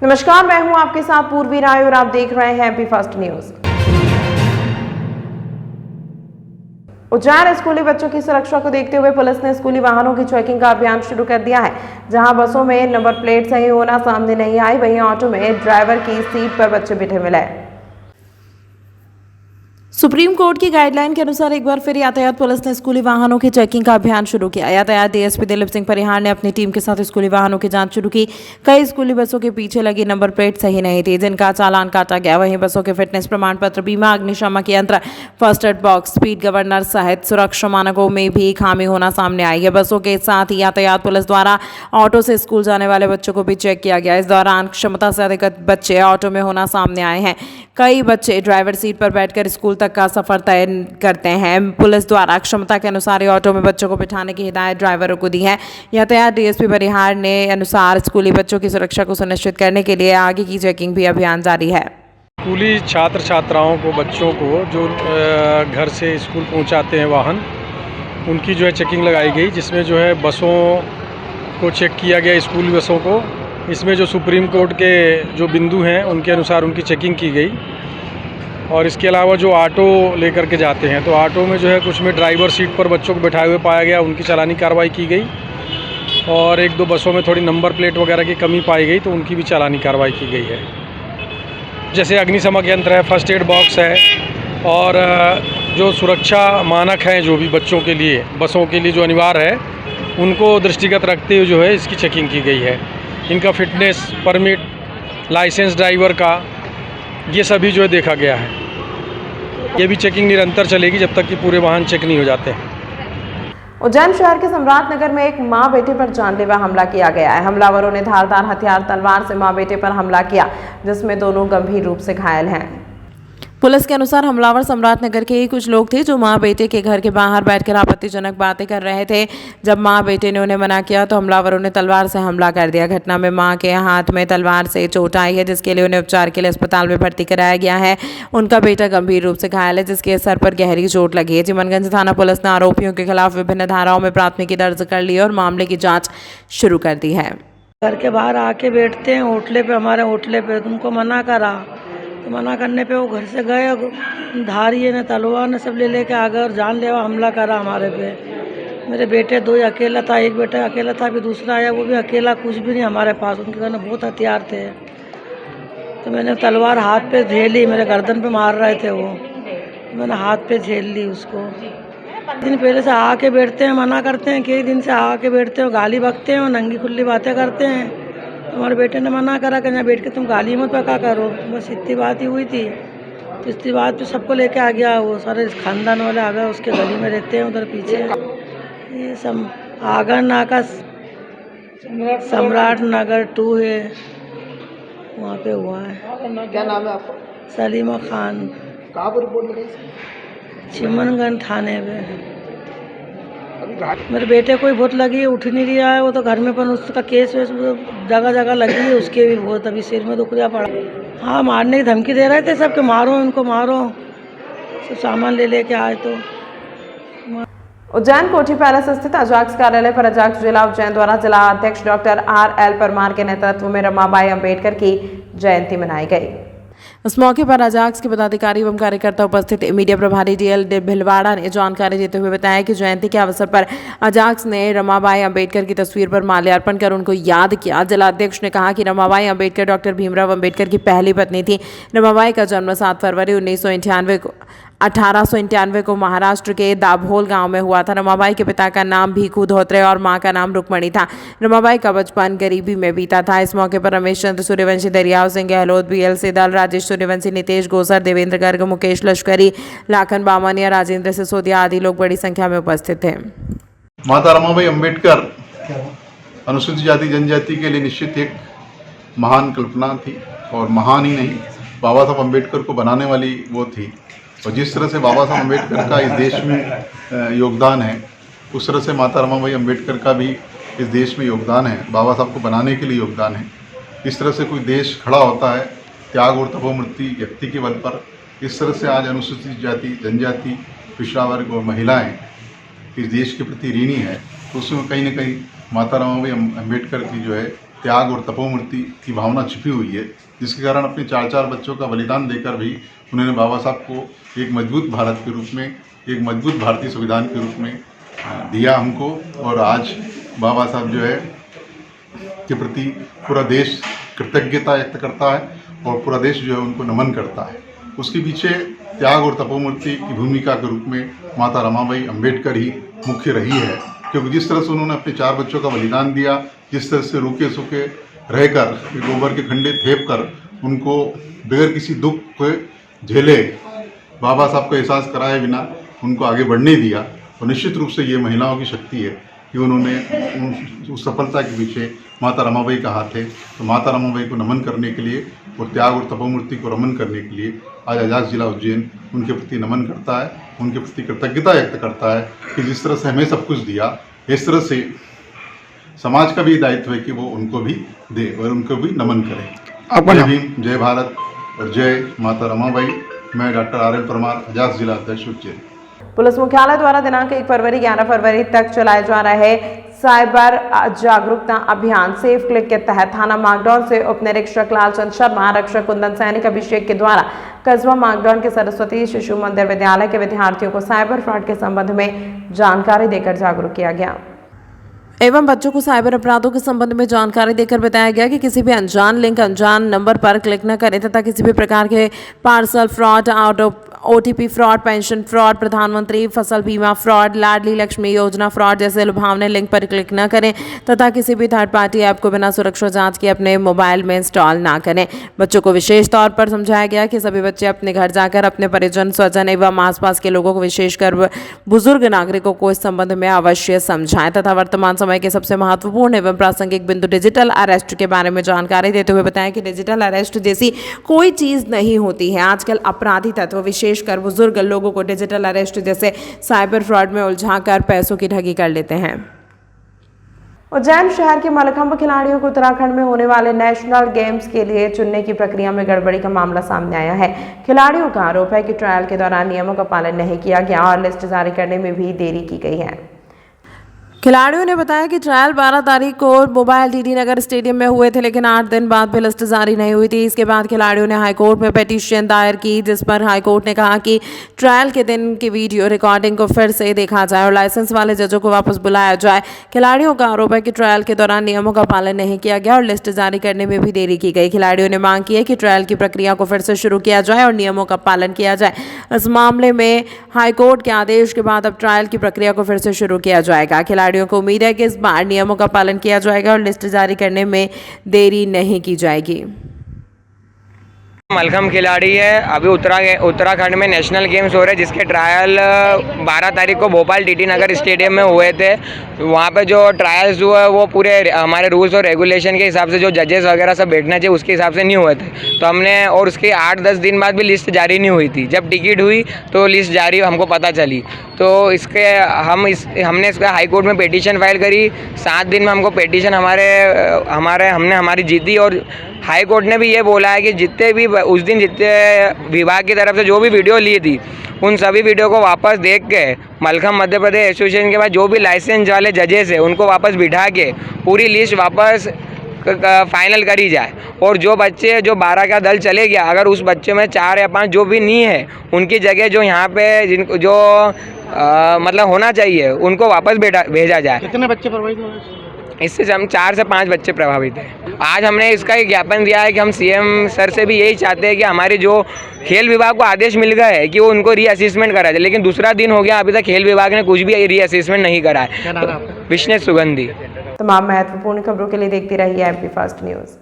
नमस्कार, मैं हूं आपके साथ पूर्वी राय और आप देख रहे हैं एमपी फर्स्ट न्यूज। उज्जैन स्कूली बच्चों की सुरक्षा को देखते हुए पुलिस ने स्कूली वाहनों की चेकिंग का अभियान शुरू कर दिया है। जहां बसों में नंबर प्लेट सही होना सामने नहीं आई, वहीं ऑटो में ड्राइवर की सीट पर बच्चे बैठे मिले। सुप्रीम कोर्ट की गाइडलाइन के अनुसार एक बार फिर यातायात पुलिस ने स्कूली वाहनों की चेकिंग का अभियान शुरू किया। यातायात डीएसपी दिलीप सिंह परिहार ने अपनी टीम के साथ स्कूली वाहनों की जांच शुरू की। कई स्कूली बसों के पीछे लगी नंबर प्लेट सही नहीं थी, जिनका चालान काटा गया। वहीं बसों के फिटनेस प्रमाण पत्र, बीमा, अग्निशामक यंत्र, first aid box, speed governor सहित सुरक्षा मानकों में भी खामी होना सामने आई है। बसों के साथ ही यातायात पुलिस द्वारा ऑटो से स्कूल जाने वाले बच्चों को भी चेक किया गया। इस दौरान क्षमता से अधिक बच्चे ऑटो में होना सामने आए हैं। कई बच्चे ड्राइवर सीट पर बैठकर स्कूल तक का सफर तय करते हैं। पुलिस द्वारा क्षमता के अनुसार ऑटो में बच्चों को बिठाने की हिदायत ड्राइवरों को दी है। यातायात डीएसपी परिहार ने अनुसार स्कूली बच्चों की सुरक्षा को सुनिश्चित करने के लिए आगे की चेकिंग भी अभियान जारी है। स्कूली छात्र छात्राओं को, बच्चों को जो घर से स्कूल पहुंचाते हैं वाहन, उनकी जो है चेकिंग लगाई गई, जिसमें जो है बसों को चेक किया गया, स्कूली बसों को। इसमें जो सुप्रीम कोर्ट के जो बिंदु हैं उनके अनुसार उनकी चेकिंग की गई। और इसके अलावा जो ऑटो लेकर के जाते हैं, तो ऑटो में जो है कुछ में ड्राइवर सीट पर बच्चों को बिठाए हुए पाया गया, उनकी चालानी कार्रवाई की गई। और एक दो बसों में थोड़ी नंबर प्लेट वगैरह की कमी पाई गई, तो उनकी भी चालानी कार्रवाई की गई है। जैसे अग्निशामक यंत्र है, फर्स्ट एड बॉक्स है, और जो सुरक्षा मानक हैं जो भी बच्चों के लिए, बसों के लिए जो अनिवार्य है, उनको दृष्टिगत रखते हुए जो है इसकी चेकिंग की गई है। इनका फिटनेस, परमिट, लाइसेंस ड्राइवर का, ये सभी जो है देखा गया है। ये भी चेकिंग निरंतर चलेगी जब तक कि पूरे वाहन चेक नहीं हो जाते हैं। उज्जैन शहर के सम्राट नगर में एक मां बेटे पर जानलेवा हमला किया गया है। हमलावरों ने धारदार हथियार तलवार से मां बेटे पर हमला किया, जिसमें दोनों गंभीर रूप से घायल हैं। पुलिस के अनुसार हमलावर सम्राट नगर के ही कुछ लोग थे, जो मां बेटे के घर के बाहर बैठकर आपत्तिजनक बातें कर रहे थे। जब मां बेटे ने उन्हें मना किया तो हमलावरों ने तलवार से हमला कर दिया। घटना में मां के हाथ में तलवार से चोट आई है, जिसके लिए उन्हें उपचार के लिए अस्पताल में भर्ती कराया गया है। उनका बेटा गंभीर रूप से घायल है, जिसके सर पर गहरी चोट लगी है। चिमनगंज थाना पुलिस ने आरोपियों के खिलाफ विभिन्न धाराओं में प्राथमिकी दर्ज कर ली और मामले की जाँच शुरू कर दी है। घर के बाहर आके बैठते हैं होटले पे, हमारे होटले पे। तुमको मना करा तो मना करने पे वो घर से गए, धारिये ने, तलवार ने सब लेके आ गए और जानलेवा हमला करा हमारे पे। मेरे बेटे दो ही अकेला था, एक बेटा अकेला था, फिर दूसरा आया, वो भी अकेला, कुछ भी नहीं हमारे पास। उनके घर में बहुत हथियार थे, तो मैंने तलवार हाथ पे झेली, मेरे गर्दन पे मार रहे थे वो, तो मैंने हाथ पे झेल ली उसको। दिन पहले से आके बैठते हैं, मना करते हैं, कई दिन से आके बैठते हैं, गाली बकते हैं और नंगी खुली बातें करते हैं। तुम्हारे बेटे ने मना करा कि यहाँ बैठ के तुम गाली मत पका करो, बस इतनी बात ही हुई थी। तो इतनी बात पे सबको लेके आ गया, वो सारे खानदान वाले आ गए, उसके गली में रहते हैं उधर पीछे। ये सब आगर नाका सम्राट नगर 2 है, वहाँ पे हुआ है। क्या नाम है आपका? सलीमा खान। कहाँ पर रिपोर्ट लगाई? चिमनगंज थाने पे। मेरे बेटे को भी बहुत लगी है, उठ नहीं रहा है वो तो घर में, पर उसका केस वेस जगह जगह लगी है, उसके भी बहुत, अभी सिर में दुख रहा पड़ा। हाँ, मारने की धमकी दे रहे थे सब के, मारो उनको, मारो। सब सामान ले लेके आए तो। उज्जैन कोठी पैलेस स्थित अजाक्स कार्यालय पर अजाक्स जिला उज्जैन द्वारा जिला अध्यक्ष डॉक्टर RL परमार के नेतृत्व में रमाबाई अंबेडकर की जयंती मनाई गई। इस मौके पर अजाक्स के पदाधिकारी एवं कार्यकर्ता उपस्थित। मीडिया प्रभारी DL भिलवाड़ा ने जानकारी देते हुए बताया कि जयंती के अवसर पर अजाक्स ने रमाबाई अंबेडकर की तस्वीर पर माल्यार्पण कर उनको याद किया। जिला अध्यक्ष ने कहा कि रमाबाई अंबेडकर डॉक्टर भीमराव अंबेडकर की पहली पत्नी थी। रमाबाई का जन्म 7 फरवरी 1891 को महाराष्ट्र के दाभोल गांव में हुआ था। रमाबाई के पिता का नाम भीखू धोत्रे और मां का नाम रुक्मणी था। रमाबाई का बचपन गरीबी में बीता था। इस मौके पर रमेश चंद्र सूर्यवंशी, दरियाव सिंह गहलोत, BL सिदाल, राजेश सूर्यवंशी, नितेश गोसर, देवेंद्र गर्ग, मुकेश लश्करी, लाखन बामनिया, राजेंद्र सिसोदिया आदि लोग बड़ी संख्या में उपस्थित थे। माता रमाबाई अंबेडकर अनुसूचित जाति जनजाति के लिए निश्चित एक महान कल्पना थी, और महान ही नहीं, बाबा साहब अम्बेडकर को बनाने वाली वो थी। और जिस तरह से बाबा साहब अम्बेडकर का इस देश में योगदान है, उस तरह से माता रमाबाई अंबेडकर का भी इस देश में योगदान है, बाबा साहब को बनाने के लिए योगदान है। इस तरह से कोई देश खड़ा होता है त्याग और तपोमूर्ति व्यक्ति के बल पर। इस तरह से आज अनुसूचित जाति जनजाति, पिछड़ा वर्ग और महिलाएं इस देश के प्रति ऋणी है, तो उसमें कहीं ना कहीं माता रमाबाई अंबेडकर की जो है त्याग और तपोमूर्ति की भावना छिपी हुई है, जिसके कारण अपने 4 बच्चों का बलिदान देकर भी उन्होंने बाबा साहब को एक मजबूत भारत के रूप में, एक मजबूत भारतीय संविधान के रूप में दिया हमको। और आज बाबा साहब जो है के प्रति पूरा देश कृतज्ञता व्यक्त करता है और पूरा देश जो है उनको नमन करता है। उसके पीछे त्याग और तपोमूर्ति की भूमिका के रूप में माता रमाबाई अम्बेडकर ही मुख्य रही है, क्योंकि जिस तरह से उन्होंने अपने 4 बच्चों का बलिदान दिया, जिस तरह से रूखे सूखे रहकर गोबर के खंडे फेंक कर उनको बगैर किसी दुख को झेले बाबा साहब को एहसास कराए बिना उनको आगे बढ़ने दिया। और निश्चित रूप से ये महिलाओं की शक्ति है कि उन्होंने उस सफलता के पीछे माता रमाबाई का हाथ है। तो माता रमाबाई को नमन करने के लिए और त्याग और तपोमूर्ति को रमन करने के लिए आज आजाद जिला उज्जैन उनके प्रति नमन करता है, उनके प्रति कृतज्ञता व्यक्त करता है कि जिस तरह से हमें सब कुछ दिया, इस तरह से समाज का भी दायित्व है कि वो उनको भी दे और उनको भी नमन करे। जय भीम, जय भारत और जय माता रमाबाई। मैं डॉक्टर RL परमार, आजाद जिला अध्यक्ष उज्जैन। पुलिस मुख्यालय द्वारा दिनांक 1 फरवरी 11 फरवरी तक चलाए जा रहे साइबर जागरूकता अभियान सेफ क्लिक के तहत थाना मागडौर से उप निरीक्षक लालचंद शर्मा, आरक्षक कुंदन सैनिक अभिषेक के द्वारा कस्बा मागडौर के सरस्वती शिशु मंदिर विद्यालय के विद्यार्थियों को साइबर फ्रॉड के संबंध में जानकारी देकर जागरूक किया गया एवं बच्चों को साइबर अपराधों के संबंध में जानकारी देकर बताया गया कि किसी भी अनजान लिंक, अनजान नंबर पर क्लिक न करें तथा किसी भी प्रकार के parcel fraud, out of OTP fraud, pension fraud, प्रधानमंत्री फसल बीमा फ्रॉड, लाडली लक्ष्मी योजना फ्रॉड जैसे लुभावने लिंक पर क्लिक न करें तथा किसी भी थर्ड पार्टी ऐप को बिना सुरक्षा जांच के अपने मोबाइल में इंस्टॉल ना करें। बच्चों को विशेष तौर पर समझाया गया कि सभी बच्चे अपने घर जाकर अपने परिजन, स्वजन एवं आसपास के लोगों को, विशेषकर बुजुर्ग नागरिकों को इस संबंध में अवश्य समझाएं तथा वर्तमान समय के सबसे महत्वपूर्ण एवं प्रासंगिक बिंदु डिजिटल अरेस्ट के बारे में जानकारी देते हुए बताया कि डिजिटल अरेस्ट जैसी कोई चीज नहीं होती है। आजकल अपराधी तत्व विशेषकर बुजुर्ग लोगों को डिजिटल अरेस्ट जैसे साइबर फ्रॉड में उलझाकर पैसों की ठगी कर लेते हैं। उज्जैन शहर के मलखंभ खिलाड़ियों को उत्तराखंड में होने वाले नेशनल गेम्स के लिए चुनने की प्रक्रिया में गड़बड़ी का मामला सामने आया है। खिलाड़ियों का आरोप है कि ट्रायल के दौरान नियमों का पालन नहीं किया गया और लिस्ट जारी करने में भी देरी की गई है। खिलाड़ियों ने बताया कि ट्रायल 12 तारीख को मोबाइल DD नगर स्टेडियम में हुए थे, लेकिन 8 दिन बाद भी लिस्ट जारी नहीं हुई थी। इसके बाद खिलाड़ियों ने हाईकोर्ट में पिटीशन दायर की, जिस पर हाईकोर्ट ने कहा कि ट्रायल के दिन की वीडियो रिकॉर्डिंग को फिर से देखा जाए और लाइसेंस वाले जजों को वापस बुलाया जाए। खिलाड़ियों का आरोप है कि ट्रायल के दौरान नियमों का पालन नहीं किया गया और लिस्ट जारी करने में भी देरी की गई। खिलाड़ियों ने मांग की है कि ट्रायल की प्रक्रिया को फिर से शुरू किया जाए और नियमों का पालन किया जाए। इस मामले में हाईकोर्ट के आदेश के बाद अब ट्रायल की प्रक्रिया को फिर से शुरू किया जाएगा। खिलाड़ियों को उम्मीद है कि इस बार नियमों का पालन किया जाएगा और लिस्ट जारी करने में देरी नहीं की जाएगी। मलखंभ खिलाड़ी है, अभी उत्तराखंड में नेशनल गेम्स हो रहे हैं, जिसके ट्रायल 12 तारीख को भोपाल DD नगर स्टेडियम में हुए थे। वहाँ पे जो ट्रायल्स हुए वो पूरे हमारे रूल्स और रेगुलेशन के हिसाब से जो जजेस वगैरह सब बैठना चाहिए उसके हिसाब से नहीं हुए थे। तो हमने, और उसके 8-10 दिन बाद भी लिस्ट जारी नहीं हुई थी। जब टिकट हुई तो लिस्ट जारी हमको पता चली, तो हमने इसका हाई कोर्ट में पिटीशन फाइल करी। 7 दिन में हमको पिटीशन हमने हमारी जीती और हाई कोर्ट ने भी ये बोला है कि जितने भी उस दिन जितने विभाग की तरफ से जो भी वीडियो ली थी उन सभी वीडियो को वापस देख के मलखंभ मध्य प्रदेश एसोसिएशन के बाद जो भी लाइसेंस वाले जजेस है उनको वापस बिठा के पूरी लिस्ट वापस फाइनल करी जाए। और जो बच्चे जो 12 का दल चले गया, अगर उस बच्चे में 4 या 5 जो भी नहीं है उनकी जगह जो यहाँ पे जिनको जो मतलब होना चाहिए उनको वापस भेजा जाए। कितने बच्चे प्रभावित हुए? इससे हम 4 से 5 बच्चे प्रभावित हैं। आज हमने इसका एक ज्ञापन दिया है कि हम CM सर से भी यही चाहते हैं कि हमारे जो खेल विभाग को आदेश मिल गया है कि वो उनको रीअसेसमेंट करा जाए, लेकिन दूसरा दिन हो गया अभी तक खेल विभाग ने कुछ भी रीअसेसमेंट नहीं करा है। विष्णु सुगंधी। तमाम महत्वपूर्ण खबरों के लिए देखते रहिए MP फर्स्ट न्यूज़।